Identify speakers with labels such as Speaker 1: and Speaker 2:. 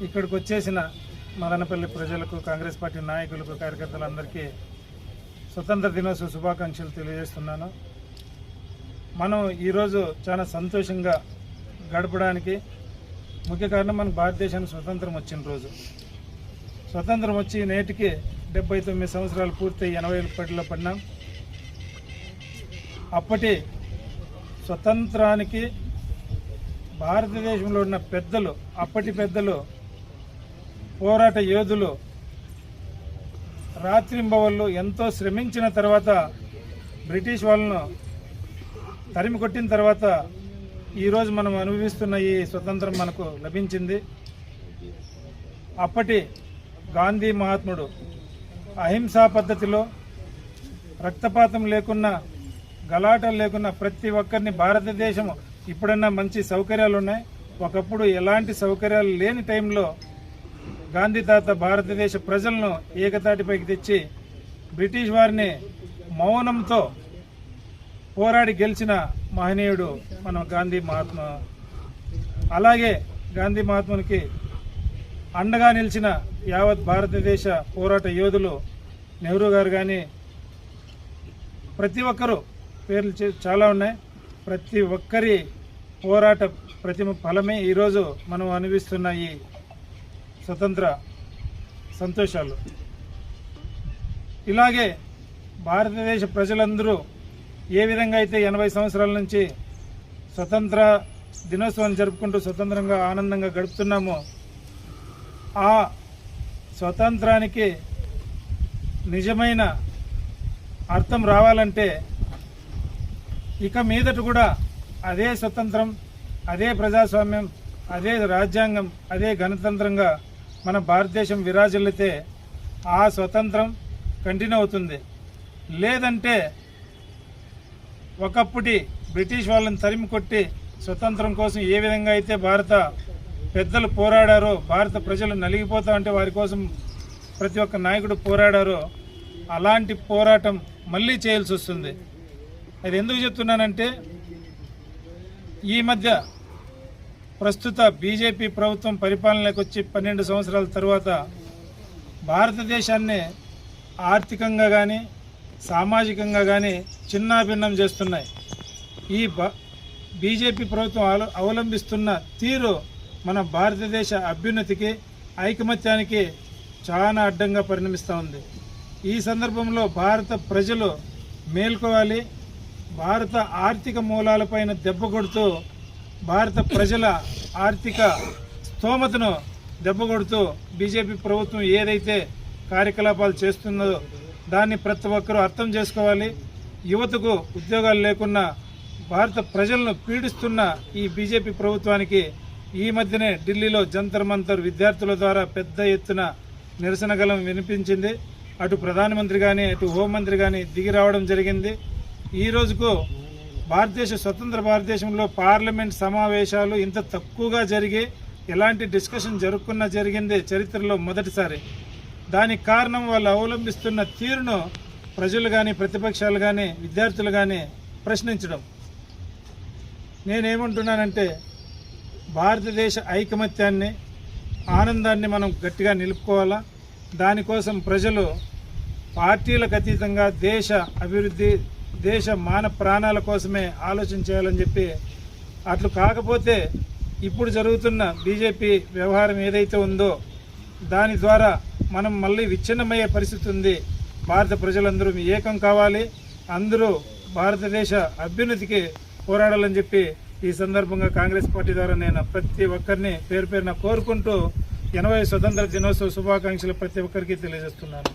Speaker 1: ఇక్కడికి వచ్చేసిన మదనపల్లి ప్రజలకు, కాంగ్రెస్ పార్టీ నాయకులకు, కార్యకర్తలందరికీ స్వతంత్ర దినోత్సవ శుభాకాంక్షలు తెలియజేస్తున్నాను. మనం ఈరోజు చాలా సంతోషంగా గడపడానికి ముఖ్య కారణం మన భారతదేశానికి స్వతంత్రం వచ్చిన రోజు. స్వతంత్రం వచ్చి నేటికి 79 సంవత్సరాలు పూర్తి 80 పడినాం. అప్పటి స్వతంత్రానికి భారతదేశంలో ఉన్న పెద్దలు, అప్పటి పెద్దలు, పోరాట యోధులు రాత్రింబవళ్ళు ఎంతో శ్రమించిన తర్వాత బ్రిటిష్ వాళ్ళను తరిమి కొట్టిన తర్వాత ఈరోజు మనం అనుభవిస్తున్న ఈ స్వతంత్రం మనకు లభించింది. అప్పటి గాంధీ మహాత్ముడు అహింసా పద్ధతిలో రక్తపాతం లేకున్నా, గలాటలు లేకున్నా ప్రతి ఒక్కరిని, భారతదేశం ఇప్పుడన్నా మంచి సౌకర్యాలు ఉన్నాయి, ఒకప్పుడు ఎలాంటి సౌకర్యాలు లేని టైంలో గాంధీ తాత భారతదేశ ప్రజలను ఏకతాటిపైకి తెచ్చి బ్రిటిష్ వారిని మౌనంతో పోరాడి గెలిచిన మహనీయుడు మన గాంధీ మహాత్మా. అలాగే గాంధీ మహాత్మునికి అండగా నిలిచిన యావత్ భారతదేశ పోరాట యోధులు నెహ్రూ గారు కానీ, ప్రతి ఒక్కరూ పేర్లు చాలా ఉన్నాయి. ప్రతి ఒక్కరి పోరాట ఫలమే ఈరోజు మనం అనుభవిస్తున్న ఈ స్వతంత్ర సంతోషాలు. ఇలాగే భారతదేశ ప్రజలందరూ ఏ విధంగా అయితే 80 సంవత్సరాల నుంచి స్వతంత్ర దినోత్సవాన్ని జరుపుకుంటూ స్వతంత్రంగా ఆనందంగా గడుపుతున్నామో, ఆ స్వతంత్రానికి నిజమైన అర్థం రావాలంటే ఇక మీదట కూడా అదే స్వతంత్రం, అదే ప్రజాస్వామ్యం, అదే రాజ్యాంగం, అదే గణతంత్రంగా మన భారతదేశం విరాజిల్లితే ఆ స్వతంత్రం కంటిన్యూ అవుతుంది. లేదంటే ఒకప్పటి బ్రిటిష్ వాళ్ళని తరిమి కొట్టి స్వతంత్రం కోసం ఏ విధంగా అయితే భారత పెద్దలు పోరాడారో, భారత ప్రజలు నలిగిపోతా అంటే వారి కోసం ప్రతి ఒక్క నాయకుడు పోరాడారో, అలాంటి పోరాటం మళ్ళీ చేయాల్సి వస్తుంది. అది ఎందుకు చెప్తున్నానంటే, ఈ మధ్య ప్రస్తుత బీజేపీ ప్రభుత్వం పరిపాలనలోకి వచ్చి 12 సంవత్సరాల తర్వాత భారతదేశాన్ని ఆర్థికంగా కానీ, సామాజికంగా కానీ చిన్నాభిన్నం చేస్తున్నాయి. ఈ బీజేపీ ప్రభుత్వం అవలంబిస్తున్న తీరు మన భారతదేశ అభ్యున్నతికి, ఐకమత్యానికి చాలా అడ్డంగా పరిణమిస్తూ ఉంది. ఈ సందర్భంలో భారత ప్రజలు మేల్కోవాలి. భారత ఆర్థిక మూలాలపైన దెబ్బ కొడుతూ, భారత ప్రజల ఆర్థిక స్తోమతను దెబ్బ కొడుతూ బీజేపీ ప్రభుత్వం ఏదైతే కార్యకలాపాలు చేస్తుందో దాన్ని ప్రతి ఒక్కరూ అర్థం చేసుకోవాలి. యువతకు ఉద్యోగాలు లేకున్నా భారత ప్రజలను పీడిస్తున్న ఈ బీజేపీ ప్రభుత్వానికి ఈ మధ్యనే ఢిల్లీలో జంతర్ మంతర్ విద్యార్థుల ద్వారా పెద్ద ఎత్తున నిరసన గళం వినిపించింది. అటు ప్రధానమంత్రి కానీ, అటు హోంమంత్రి కానీ దిగి రావడం జరిగింది. ఈ రోజుకు స్వతంత్ర భారతదేశంలో పార్లమెంట్ సమావేశాలు ఇంత తక్కువగా జరిగి ఎలాంటి డిస్కషన్ జరిగింది చరిత్రలో మొదటిసారి. దానికి కారణం వాళ్ళు అవలంబిస్తున్న తీరును ప్రజలు కానీ, ప్రతిపక్షాలు కానీ, విద్యార్థులు కానీ ప్రశ్నించడం. నేనేమంటున్నానంటే, భారతదేశ ఐకమత్యాన్ని, ఆనందాన్ని మనం గట్టిగా నిలుపుకోవాలా. దానికోసం ప్రజలు పార్టీలకు అతీతంగా దేశ అభివృద్ధి, దేశ మాన ప్రాణాల కోసమే ఆలోచన చేయాలని చెప్పి, అట్లు కాకపోతే ఇప్పుడు జరుగుతున్న బీజేపీ వ్యవహారం ఏదైతే ఉందో దాని ద్వారా మనం మళ్ళీ విచ్ఛిన్నమయ్యే పరిస్థితి ఉంది. భారత ప్రజలందరూ ఏకం కావాలి, అందరూ భారతదేశ అభ్యున్నతికి పోరాడాలని చెప్పి ఈ సందర్భంగా కాంగ్రెస్ పార్టీ ద్వారా నేను ప్రతి ఒక్కరిని పేరు పేరున కోరుకుంటూ 80 స్వతంత్ర దినోత్సవ శుభాకాంక్షలు ప్రతి ఒక్కరికి తెలియజేస్తున్నాను.